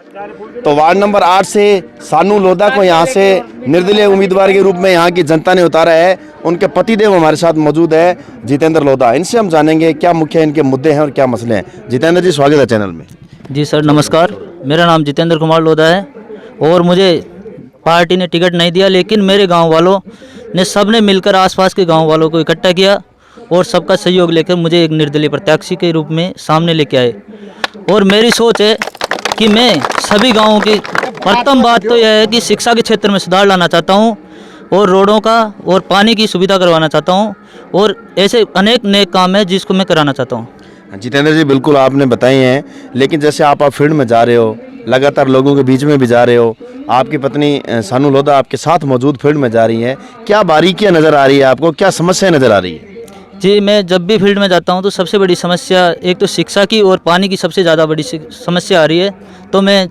तो ward number 8 से सानू लोधा को यहाँ से निर्दलीय उम्मीदवार के रूप में यहाँ की जनता ने उतारा है। उनके पतिदेव हमारे साथ मौजूद है, जितेंद्र लोधा। इनसे हम जानेंगे क्या मुख्य इनके मुद्दे हैं और क्या मसले हैं। जितेंद्र जी, स्वागत है चैनल में। जी सर, नमस्कार। मेरा नाम जितेंद्र कुमार लोधा है और मुझे पार्टी ने टिकट नहीं दिया, लेकिन मेरे गांव वालों ने सबने मिलकर आसपास के गांव वालों को इकट्ठा किया और सबका सहयोग लेकर मुझे एक निर्दलीय प्रत्याशी के रूप में सामने लेके आए। और मेरी सोच है कि मैं सभी गांवों की प्रथम बात तो यह है कि शिक्षा के क्षेत्र में सुधार लाना चाहता हूं और रोडों का और पानी की सुविधा करवाना चाहता हूं और ऐसे अनेक नए काम हैं जिसको मैं कराना चाहता हूं। जितेंद्र जी, बिल्कुल आपने बताए हैं, लेकिन जैसे आप फील्ड में जा रहे हो, लगातार लोगों के बीच में भी जा रहे हो, आपकी पत्नी सानू लोधा आपके साथ मौजूद फील्ड में जा रही हैं, क्या बारीकियां नज़र आ रही है आपको, क्या समस्या नज़र आ रही है? जी, मैं जब भी फील्ड में जाता हूं तो सबसे बड़ी समस्या एक तो शिक्षा की और पानी की सबसे ज़्यादा बड़ी समस्या आ रही है। तो मैं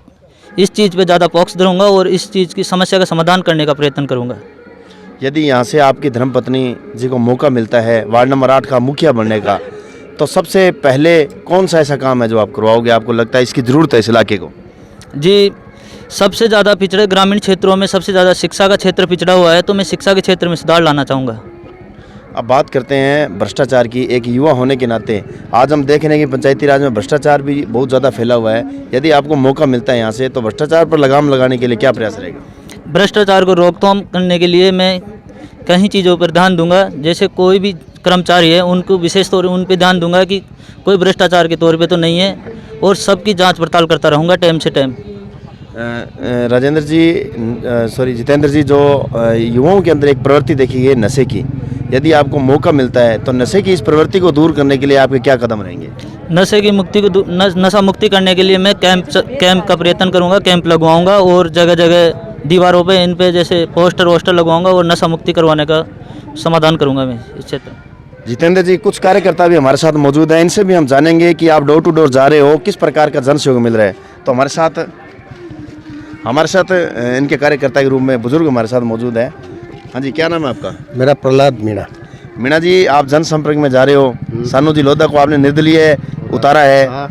इस चीज़ पे ज़्यादा फोकस दूंगा और इस चीज़ की समस्या का समाधान करने का प्रयत्न करूंगा। यदि यहाँ से आपकी धर्मपत्नी जी को मौका मिलता है वार्ड नंबर 8 का मुखिया बनने का, तो सबसे पहले कौन सा ऐसा काम है जो आप करवाओगे, आपको लगता है इसकी ज़रूरत है इस इलाके को? जी, सबसे ज़्यादा पिछड़े ग्रामीण क्षेत्रों में सबसे ज़्यादा शिक्षा का क्षेत्र पिछड़ा हुआ है, तो मैं शिक्षा के क्षेत्र में सुधार लाना चाहूँगा। अब बात करते हैं भ्रष्टाचार की। एक युवा होने के नाते आज हम देख रहे हैं कि पंचायती राज में भ्रष्टाचार भी बहुत ज़्यादा फैला हुआ है। यदि आपको मौका मिलता है यहाँ से, तो भ्रष्टाचार पर लगाम लगाने के लिए क्या प्रयास रहेगा? भ्रष्टाचार को रोकथाम करने के लिए मैं कई चीज़ों पर ध्यान दूंगा। जैसे कोई भी कर्मचारी है उनको विशेष तौर उन पर ध्यान दूंगा कि कोई भ्रष्टाचार के तौर पे तो नहीं है, और सबकी जांच पड़ताल करता रहूँगा टाइम से टाइम। जितेंद्र जी, जो युवाओं के अंदर एक प्रवृत्ति देखी है नशे की, यदि आपको मौका मिलता है तो नशे की इस प्रवृत्ति को दूर करने के लिए आपके क्या कदम रहेंगे? नशे की मुक्ति को नशा मुक्ति करने के लिए मैं कैंप का प्रयत्न करूंगा, कैंप लगवाऊंगा और जगह जगह दीवारों पे इन पे जैसे पोस्टर वोस्टर लगवाऊंगा और नशा मुक्ति करवाने का समाधान करूंगा मैं इस क्षेत्र। जितेंद्र जी, कुछ कार्यकर्ता भी हमारे साथ मौजूद हैं, इनसे भी हम जानेंगे कि आप डोर टू डोर जा रहे हो, किस प्रकार का जन सहयोग मिल रहा है। तो हमारे साथ इनके कार्यकर्ता के रूप में बुजुर्ग हमारे साथ मौजूद है। हाँ जी, क्या नाम है आपका? मेरा प्रहलाद मीणा। मीणा जी, आप जनसंपर्क में जा रहे हो, सानू जी लोधा को आपने निर्दलीय उतारा है,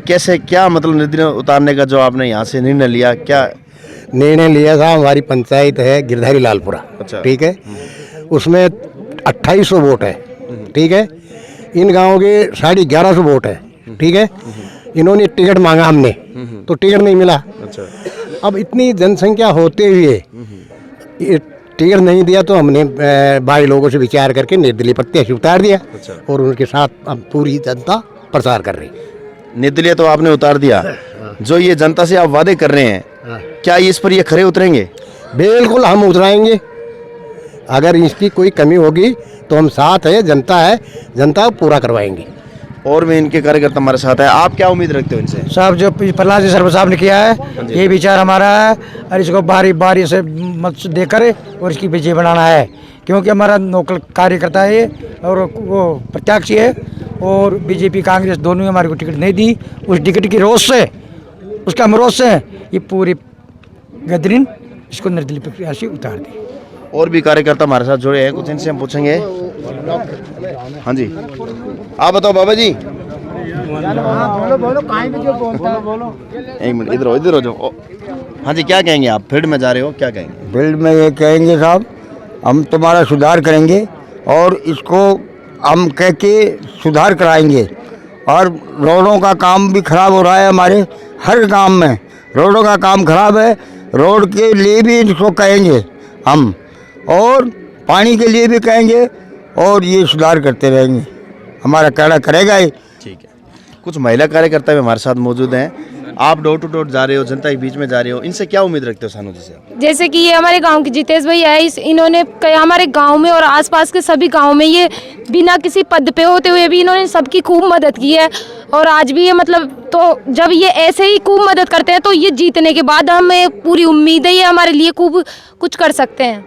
कैसे, क्या मतलब निर्दलीय उतारने का जो आपने यहाँ से निर्णय लिया, क्या निर्णय लिया था? हमारी पंचायत है गिरधारी लालपुरा, अच्छा, ठीक है, उसमें 2800 वोट है, ठीक है, इन गाँव के 1150 वोट है, ठीक है, इन्होंने टिकट मांगा हमने तो टिकट नहीं मिला। अच्छा, अब इतनी जनसंख्या होते हुए टिकट नहीं दिया तो हमने भाई लोगों से विचार करके निर्दलीय प्रत्याशी उतार दिया। अच्छा, और उनके साथ अब पूरी जनता प्रचार कर रही। निर्दलीय तो आपने उतार दिया, जो ये जनता से आप वादे कर रहे हैं, क्या इस पर ये खरे उतरेंगे? बिल्कुल हम उतराएंगे। अगर इसकी कोई कमी होगी तो हम साथ है, जनता पूरा करवाएंगे। और भी इनके कार्यकर्ता हमारे साथ है, आप क्या उम्मीद रखते हो इनसे? साहब, जो प्रहलाद जी सर्व साहब ने किया है, ये विचार हमारा है और इसको बारी बारी से मत देकर और इसकी विजय बनाना है, क्योंकि हमारा लोकल कार्यकर्ता है और वो प्रत्याशी है और बीजेपी कांग्रेस दोनों हमारे को टिकट नहीं दी। उस टिकट की रोष से, उसका मरोज से ये पूरी गदरीन इसको निर्दलीय प्रत्याशी उतार दी। और भी कार्यकर्ता हमारे साथ जुड़े हैं, कुछ इनसे हम पूछेंगे। हाँ जी, आप बताओ बाबा जी। एक मिनट, इधर हो जाओ। हाँ जी, क्या कहेंगे आप? फील्ड में जा रहे हो, क्या कहेंगे? फील्ड में ये कहेंगे साहब, हम तुम्हारा सुधार करेंगे और इसको हम कह के सुधार कराएंगे। और रोडों का काम भी खराब हो रहा है, हमारे हर गांव में रोडों का काम खराब है। रोड के लिए भी इसको कहेंगे हम, और पानी के लिए भी कहेंगे, और ये सुधार करते रहेंगे, हमारा कहना करेगा ही। ठीक है, कुछ महिला कार्यकर्ता भी हमारे साथ मौजूद हैं। आप डोर टू डोर जा रहे हो, जनता के बीच में जा रहे हो, इनसे क्या उम्मीद रखते हो सानू जी से? जैसे कि ये हमारे गांव के जितेश भैया है, इन्होंने हमारे गांव में और आसपास के सभी गांव में ये बिना किसी पद पे होते हुए भी इन्होंने सबकी खूब मदद की है। और आज भी ये मतलब, तो जब ये ऐसे ही खूब मदद करते हैं तो ये जीतने के बाद हमें पूरी उम्मीद है ये हमारे लिए खूब कुछ कर सकते हैं।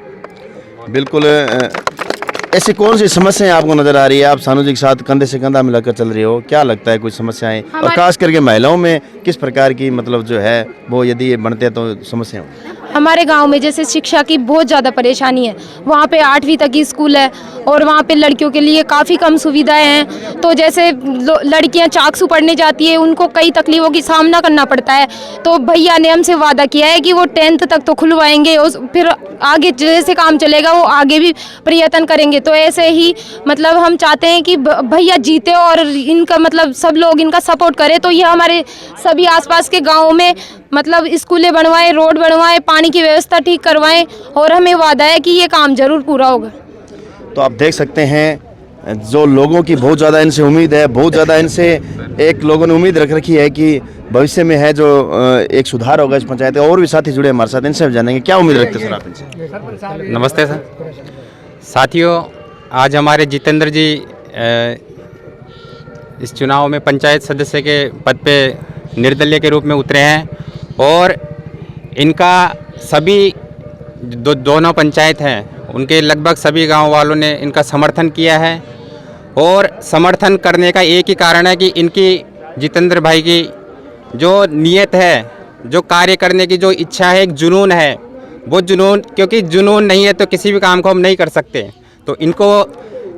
बिल्कुल। ऐसी कौन सी समस्याएं आपको नजर आ रही है? आप सानू जी के साथ कंधे से कंधा मिलाकर चल रही हो, क्या लगता है कुछ समस्याएं, और खास करके महिलाओं में किस प्रकार की मतलब जो है वो, यदि ये बनते हैं तो समस्या हो? हमारे गांव में जैसे शिक्षा की बहुत ज़्यादा परेशानी है, वहाँ पे 8वीं तक की स्कूल है और वहाँ पे लड़कियों के लिए काफ़ी कम सुविधाएं हैं। तो जैसे लड़कियाँ चाकसू पढ़ने जाती है, उनको कई तकलीफ़ों की सामना करना पड़ता है। तो भैया ने हमसे वादा किया है कि वो 10th तक तो खुलवाएंगे और फिर आगे जैसे काम चलेगा वो आगे भी प्रयत्न करेंगे। तो ऐसे ही मतलब हम चाहते हैं कि भैया जीते और इनका मतलब सब लोग इनका सपोर्ट करें। तो ये हमारे सभी आसपास के गाँवों में मतलब स्कूलें बनवाएं, रोड बनवाएं, पानी की व्यवस्था ठीक करवाएं और हमें वादा है कि ये काम जरूर पूरा होगा। तो आप देख सकते हैं जो लोगों की बहुत ज़्यादा इनसे उम्मीद है, बहुत ज़्यादा इनसे एक लोगों ने उम्मीद रख रखी है कि भविष्य में है जो एक सुधार होगा इस पंचायत का। और भी साथी जुड़े हमारे साथ, इनसे जानेंगे क्या उम्मीद रखते हैं सर आप इनसे। नमस्ते सर साथियों, आज हमारे जितेंद्र जी इस चुनाव में पंचायत सदस्य के पद पे निर्दलीय के रूप में उतरे हैं और इनका सभी दोनों पंचायत हैं उनके लगभग सभी गांव वालों ने इनका समर्थन किया है। और समर्थन करने का एक ही कारण है कि इनकी जितेंद्र भाई की जो नीयत है, जो कार्य करने की जो इच्छा है, एक जुनून है, वो जुनून, क्योंकि जुनून नहीं है तो किसी भी काम को हम नहीं कर सकते। तो इनको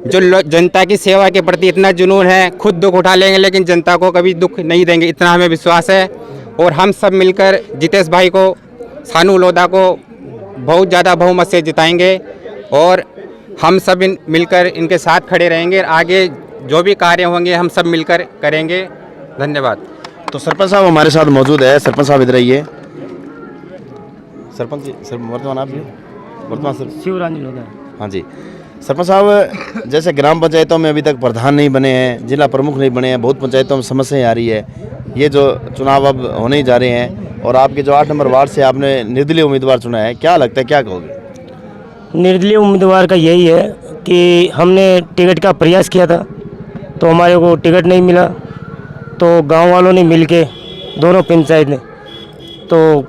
जो जनता की सेवा के प्रति इतना जुनून है, खुद दुख उठा लेंगे लेकिन जनता को कभी दुख नहीं देंगे, इतना हमें विश्वास है। और हम सब मिलकर जितेश भाई को, सानू लोधा को बहुत ज़्यादा बहुमत से जिताएंगे और हम सब मिलकर इनके साथ खड़े रहेंगे। आगे जो भी कार्य होंगे हम सब मिलकर करेंगे। धन्यवाद। तो सरपंच साहब हमारे साथ मौजूद है। सरपंच साहब इधर आइए। सरपंच जी, सर वर्तमान आप भी वर्तमान सर शिवरानी लोग हैं। हाँ जी सरपंच साहब, जैसे ग्राम पंचायतों में अभी तक प्रधान नहीं बने हैं, जिला प्रमुख नहीं बने हैं, बहुत पंचायतों में समस्याएं आ रही है। ये जो चुनाव अब होने ही जा रहे हैं और आपके जो 8 नंबर वार्ड से आपने निर्दलीय उम्मीदवार चुना है, क्या लगता है, क्या कहोगे? निर्दलीय उम्मीदवार का यही है कि हमने टिकट का प्रयास किया था तो हमारे को टिकट नहीं मिला, तो गांव वालों ने मिलके दोनों पंचायत ने तो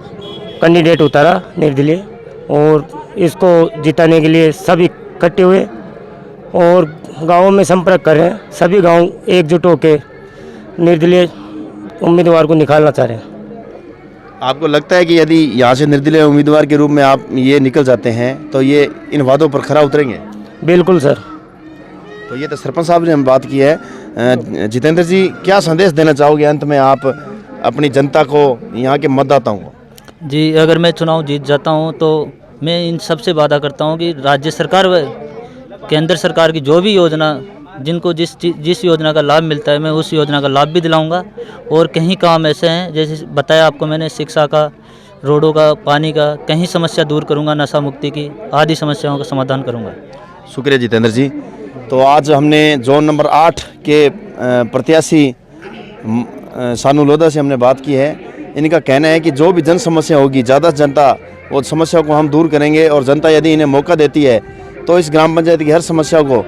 कैंडिडेट उतारा निर्दलीय और इसको जिताने के लिए सभी इकट्ठे हुए और गाँवों में संपर्क कर रहे हैं। सभी गांव एकजुट होकर निर्दलीय उम्मीदवार को निकालना चाह रहे हैं। आपको लगता है कि यदि यहाँ से निर्दलीय उम्मीदवार के रूप में आप ये निकल जाते हैं तो ये इन वादों पर खरा उतरेंगे? बिल्कुल सर। तो ये तो सरपंच साहब ने हम बात की है। जितेंद्र जी, क्या संदेश देना चाहोगे अंत में आप अपनी जनता को, यहाँ के मतदाताओं को? जी, अगर मैं चुनाव जीत जाता हूँ तो मैं इन सब से वादा करता हूँ कि राज्य सरकार व केंद्र सरकार की जो भी योजना, जिनको जिस योजना का लाभ मिलता है, मैं उस योजना का लाभ भी दिलाऊंगा। और कहीं काम ऐसे हैं, जैसे बताया आपको मैंने, शिक्षा का, रोडों का, पानी का, कहीं समस्या दूर करूंगा, नशा मुक्ति की आदि समस्याओं का समाधान करूंगा। शुक्रिया जितेंद्र जी। तो आज हमने जोन नंबर 8 के प्रत्याशी सानू लोधा से हमने बात की है। इनका कहना है कि जो भी जन समस्या होगी, ज़्यादा जनता वो समस्या को हम दूर करेंगे और जनता यदि इन्हें मौका देती है तो इस ग्राम पंचायत की हर समस्या को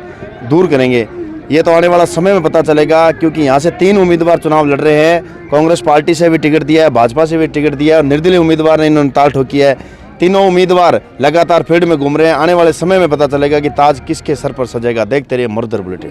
दूर करेंगे। ये तो आने वाला समय में पता चलेगा, क्योंकि यहाँ से 3 उम्मीदवार चुनाव लड़ रहे हैं। कांग्रेस पार्टी से भी टिकट दिया है, भाजपा से भी टिकट दिया है और निर्दलीय उम्मीदवार ने इन्होंने ताल ठोकी है। तीनों उम्मीदवार लगातार फील्ड में घूम रहे हैं। आने वाले समय में पता चलेगा कि ताज किसके सर पर सजेगा। देखते रहिए मुर्दर बुलेटिन।